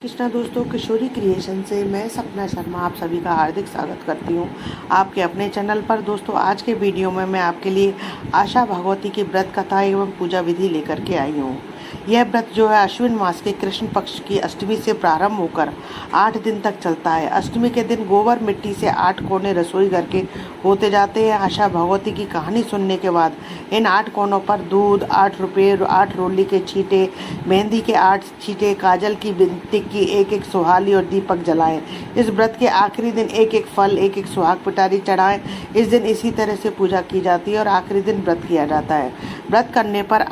कृष्णा दोस्तों, किशोरी क्रिएशन से मैं सपना शर्मा आप सभी का हार्दिक स्वागत करती हूँ आपके अपने चैनल पर। दोस्तों, आज के वीडियो में मैं आपके लिए आशा भगवती की व्रत कथा एवं पूजा विधि लेकर के आई हूँ। यह व्रत जो है अश्विन मास के कृष्ण पक्ष की अष्टमी से प्रारंभ होकर 8 दिन तक चलता है। अष्टमी के दिन गोबर मिट्टी से 8 कोने रसोई घर के होते जाते हैं। आशा भगवती की कहानी सुनने के बाद इन 8 कोनों पर दूध, 8 रुपये, 8 रोली के छींटे, मेहंदी के 8 छींटे, काजल की बिंदी की एक सुहाली और दीपक जलाएं। इस व्रत के आखिरी दिन एक फल, एक सुहाग पिटारी चढ़ाएं। इस दिन इसी तरह से पूजा की जाती है और आखिरी दिन व्रत किया जाता है। व्रत करने पर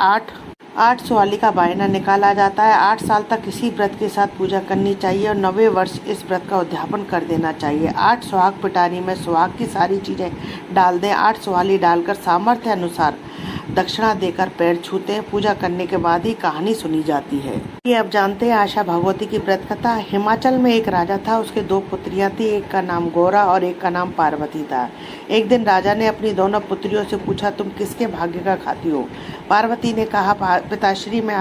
8 सुहाली का बायना निकाला जाता है। 8 साल तक इसी व्रत के साथ पूजा करनी चाहिए और 90 वर्ष इस व्रत का उद्यापन कर देना चाहिए। 8 सुहाग पिटारी में सुहाग की सारी चीज़ें डाल दें। 8 सुहाली डालकर सामर्थ्य अनुसार दक्षिणा देकर पैर छूते हैं। पूजा करने के बाद ही कहानी सुनी जाती है। ये अब जानते हैं आशा भगवती की व्रत कथा। हिमाचल में एक राजा था, उसके 2 पुत्रियां थी। एक का नाम गौरा और एक का नाम पार्वती था। एक दिन राजा ने अपनी दोनों पुत्रियों से पूछा, तुम किसके भाग्य का खाती हो? पार्वती ने कहा, पिताश्री मैं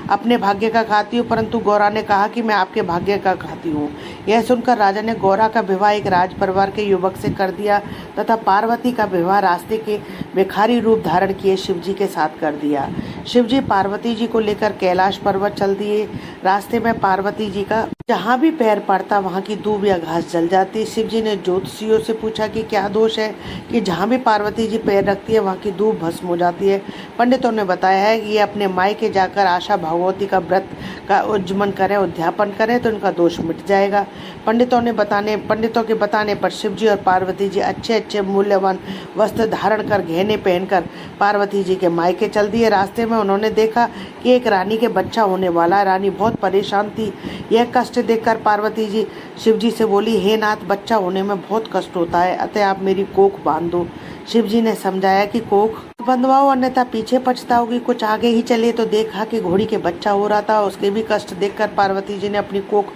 अपने भाग्य का खाती हूँ, परंतु गौरा ने कहा कि मैं आपके भाग्य का खाती हूँ। यह सुनकर राजा ने गौरा का विवाह एक राज परिवार के युवक से कर दिया तथा पार्वती का विवाह रास्ते के भिखारी रूप धारण किए शिवजी के साथ कर दिया। शिवजी पार्वती जी को लेकर कैलाश पर्वत चल दिए। रास्ते में पार्वती जी का जहाँ भी पैर पड़ता वहाँ की दूब या घास जल जाती। शिवजी ने ज्योतिषियों से पूछा कि क्या दोष है कि जहाँ भी पार्वती जी पैर रखती है वहाँ की दूब भस्म हो जाती है। पंडितों ने बताया है कि ये अपने मायके जाकर आशा भगवती का व्रत का उज्जमन करें, उद्यापन करें तो इनका दोष मिट जाएगा। पंडितों के बताने पर शिवजी और पार्वती जी अच्छे मूल्यवान वस्त्र धारण कर, गहने पहनकर पार्वती जी के मायके चल दिए। रास्ते में उन्होंने देखा कि एक रानी के बच्चा होने वाला है। रानी बहुत परेशान थी। यह कष्ट देखकर पार्वती जी शिवजी से बोली, हे नाथ, बच्चा होने में बहुत कष्ट होता है, अतः आप मेरी कोख बांध दो। शिवजी ने समझाया कि कोख बंधवाओ, अन्यथा पीछे पछताओगी। कुछ आगे ही चले तो देखा कि घोड़ी के बच्चा हो रहा था। उसके भी कष्ट देखकर पार्वती जी ने अपनी कोख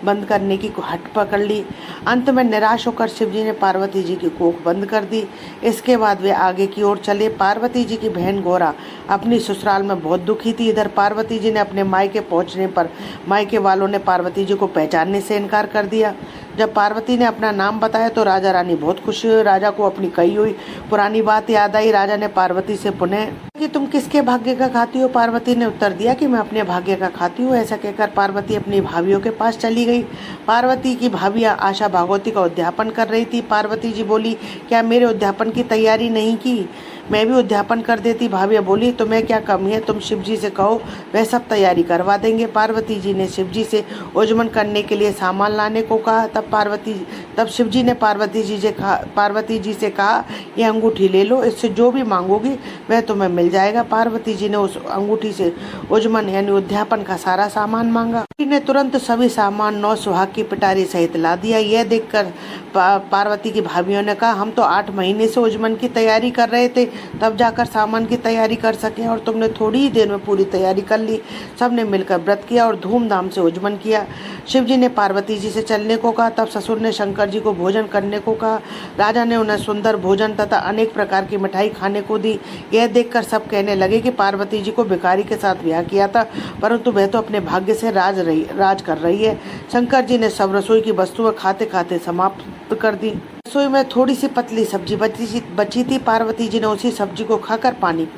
बंद करने की हट पकड़ ली। अंत में निराश होकर शिवजी ने पार्वती जी की कोख बंद कर दी। इसके बाद वे आगे की ओर चले। पार्वती जी की बहन गौरा अपनी ससुराल में बहुत दुखी थी। इधर पार्वती जी ने अपने मायके पहुंचने पर मायके वालों ने पार्वती जी को पहचानने से इनकार कर दिया। जब पार्वती ने अपना नाम बताया तो राजा रानी बहुत खुशी हुई। राजा को अपनी कही हुई पुरानी बात याद आई। राजा ने पार्वती से पुनः कि तुम किसके भाग्य का खाती हो? पार्वती ने उत्तर दिया कि मैं अपने भाग्य का खाती हूँ। ऐसा कहकर पार्वती अपनी भाभियों के पास चली गई। पार्वती की भाभियां आशा भगवती का उद्यापन कर रही थी। पार्वती जी बोली, क्या मेरे उद्यापन की तैयारी नहीं की? मैं भी उद्यापन कर देती। भाभियां बोली, तुम्हें क्या कमी है? तुम शिवजी से कहो, वह सब तैयारी करवा देंगे। पार्वती जी ने शिवजी से उज्जमन करने के लिए सामान लाने को कहा। तब शिवजी ने पार्वती जी से कहा, यह अंगूठी ले लो, इससे जो भी मांगोगी वह तुम्हें मिल जाएगा। पार्वती जी ने उस अंगूठी से उज्जमन यानी उद्यापन का सारा सामान मांगा। ने तुरंत सभी सामान 9 सुहाग की पिटारी सहित ला दिया। यह देखकर पार्वती की भाभियों ने कहा, हम तो 8 महीने से उज्जमन की तैयारी कर रहे थे, तब जाकर सामान की तैयारी कर सके, और तुमने थोड़ी ही देर में पूरी तैयारी कर ली। सबने मिलकर व्रत किया और धूमधाम से उज्जमन किया। शिवजी ने पार्वती जी से चलने को कहा। तब ससुर ने शंकर जी को भोजन करने को कहा। राजा ने उन्हें सुंदर भोजन तथा अनेक प्रकार की मिठाई खाने को दी। यह देखकर सब कहने लगे कि पार्वती जी को भिखारी के साथ ब्याह किया था, परंतु वह तो अपने भाग्य से राज कर रही है। शंकर जी ने सब रसोई की वस्तुएं खाते खाते समाप्त कर दी। रसोई में थोड़ी सी पतली सब्जी बची थी। पार्वती जी ने उसी सब्जी को खाकर पानी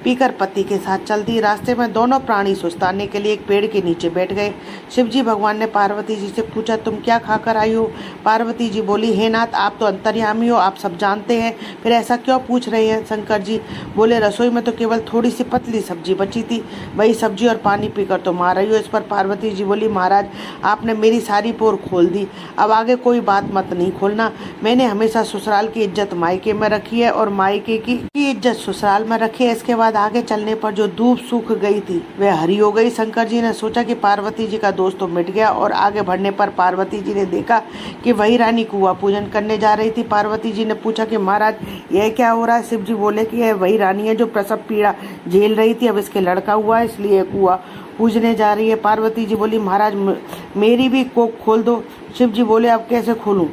पीकर पति के साथ चल दी। रास्ते में दोनों प्राणी सुस्ताने के लिए एक पेड़ के नीचे बैठ गए। शिवजी भगवान ने पार्वती जी से पूछा, तुम क्या खाकर आई हो? पार्वती जी बोली, हे नाथ, आप तो अंतर्यामी हो, आप सब जानते हैं, फिर ऐसा क्यों पूछ रहे हैं? शंकर जी बोले, रसोई में तो केवल थोड़ी सी पतली सब्जी बची थी, वही सब्जी और पानी पीकर तुम आ रही हो। इस पर पार्वती जी बोली, महाराज, आपने मेरी सारी पोर खोल दी, अब आगे कोई बात मत नहीं खोलना। मैंने हमेशा ससुराल की इज्जत मायके में रखी है और मायके की इज्जत ससुराल में रखी है। इसके बाद आगे चलने पर जो दूब सूख गई थी वह हरी हो गई। शंकर जी ने सोचा कि पार्वती जी का दोष तो मिट गया, और आगे बढ़ने पर पार्वती जी ने देखा कि वही रानी कुआं पूजन करने जा रही थी। पार्वती जी ने पूछा कि महाराज, यह क्या हो रहा है? शिव जी बोले कि यह वही रानी है जो प्रसव पीड़ा झेल रही थी, अब इसके लड़का हुआ है, इसलिए कुआं पूजने जा रही है। पार्वती जी बोली, महाराज, मेरी भी कोख खोल दो। शिव जी बोले, अब कैसे खोलूं?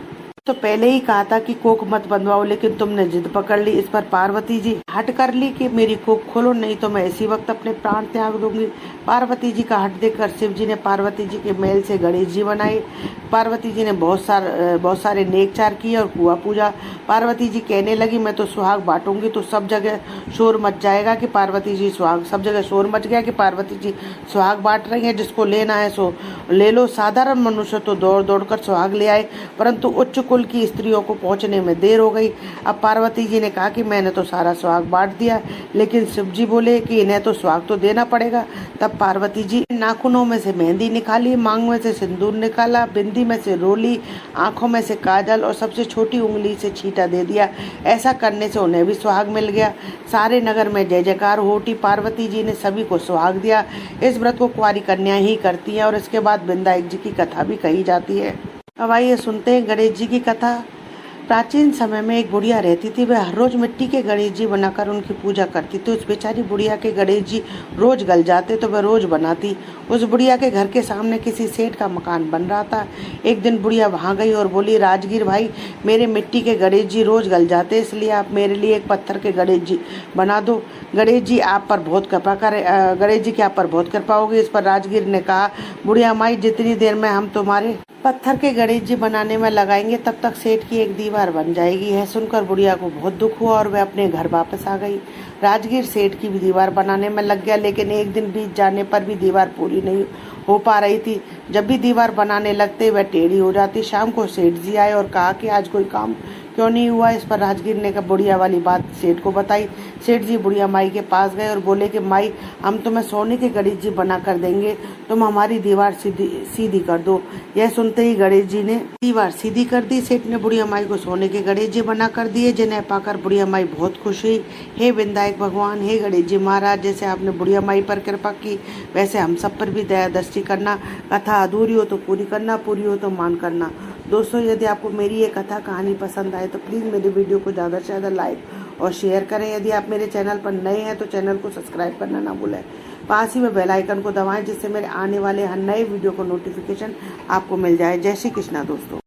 तो पहले ही कहा था कि कोक मत बनवाओ, लेकिन तुमने जिद पकड़ ली। इस पर पार्वती जी हट कर ली कि मेरी कोक खोलो, नहीं तो मैं इसी वक्त अपने प्राण त्याग दूंगी। पार्वती जी का हट देखकर शिव जी ने पार्वती जी के मैल से गणेश जी बनाए। पार्वती जी ने बहुत सारे नेकचार किए और कुआ पूजा। पार्वती जी कहने लगी मैं तो सुहाग बांटूंगी तो सब जगह शोर मच जाएगा कि पार्वती जी सुहाग, सब जगह शोर मच गया कि पार्वती जी सुहाग बांट रही हैं, जिसको लेना है सो ले लो। साधारण मनुष्य तो दौड़ दौड़ कर सुहाग ले आए, परंतु उच्च कुल की स्त्रियों को पहुंचने में देर हो गई। अब पार्वती जी ने कहा कि मैंने तो सारा सुहाग बांट दिया, लेकिन शिव जी बोले कि इन्हें तो सुहाग तो देना पड़ेगा। तब पार्वती जी नाखूनों में से मेहंदी निकाली, मांग में से सिंदूर निकाला, बिंदी में से रोली, आंखों में से काजल और सबसे छोटी उंगली से छींटा दे दिया। ऐसा करने से उन्हें भी सुहाग मिल गया। सारे नगर में जय जयकार हो उठी। पार्वती जी ने सभी को सुहाग दिया। इस व्रत को कुंवारी कन्या ही करती है और इसके बाद विनायक जी की कथा भी कही जाती है। अब आइए सुनते हैं गणेश जी की कथा। प्राचीन समय में एक बुढ़िया रहती थी। वह हर रोज मिट्टी के गणेश जी बनाकर उनकी पूजा करती थी। उस बेचारी बुढ़िया के गणेश जी रोज गल जाते तो वह रोज बनाती। उस बुढ़िया के घर के सामने किसी सेठ का मकान बन रहा था। एक दिन बुढ़िया वहां गई और बोली, राजगीर भाई, मेरे मिट्टी के गणेश जी रोज गल जाते, इसलिए आप मेरे लिए एक पत्थर के गणेश जी बना दो। गणेश जी आप पर बहुत कृपा करे, गणेश जी के आप पर बहुत कृपा होगी। इस पर राजगीर ने कहा, बुढ़िया माई, जितनी देर में हम तुम्हारे पत्थर के गणेश जी बनाने में लगाएंगे तब तक सेठ की एक दीवार बन जाएगी। यह सुनकर बुढ़िया को बहुत दुख हुआ और वह अपने घर वापस आ गई। राजगीर सेठ की भी दीवार बनाने में लग गया, लेकिन एक दिन बीत जाने पर भी दीवार पूरी नहीं हो पा रही थी। जब भी दीवार बनाने लगते वह टेढ़ी हो जाती। शाम को सेठ जी आए और कहा कि आज कोई काम क्यों नहीं हुआ। इस पर राजगीर ने बुढ़िया वाली बात सेठ को बताई। सेठ जी बुढ़िया माई के पास गए और बोले कि माई, हम तुम्हें सोने के गणेश जी बना कर देंगे, तुम हमारी दीवार सीधी कर दो। यह सुनते ही गणेश जी ने दीवार सीधी कर दी। सेठ ने बुढ़िया माई को सोने के गणेश जी बना कर दिए, जिन्हें पाकर बुढ़िया माई बहुत खुश हुई। हे विनायक भगवान, हे गणेश जी महाराज, जैसे आपने बुढ़िया माई पर कृपा की वैसे हम सब पर भी दया दृष्टि करना। कथा अधूरी हो तो पूरी करना, पूरी हो तो मान करना। दोस्तों, यदि आपको मेरी ये कथा कहानी पसंद आए तो प्लीज़ मेरी वीडियो को ज़्यादा से ज़्यादा लाइक और शेयर करें। यदि आप मेरे चैनल पर नए हैं तो चैनल को सब्सक्राइब करना ना भूलें। पास ही में बेल आइकन को दबाएं, जिससे मेरे आने वाले हर नए वीडियो को नोटिफिकेशन आपको मिल जाए। जय श्री कृष्णा दोस्तों।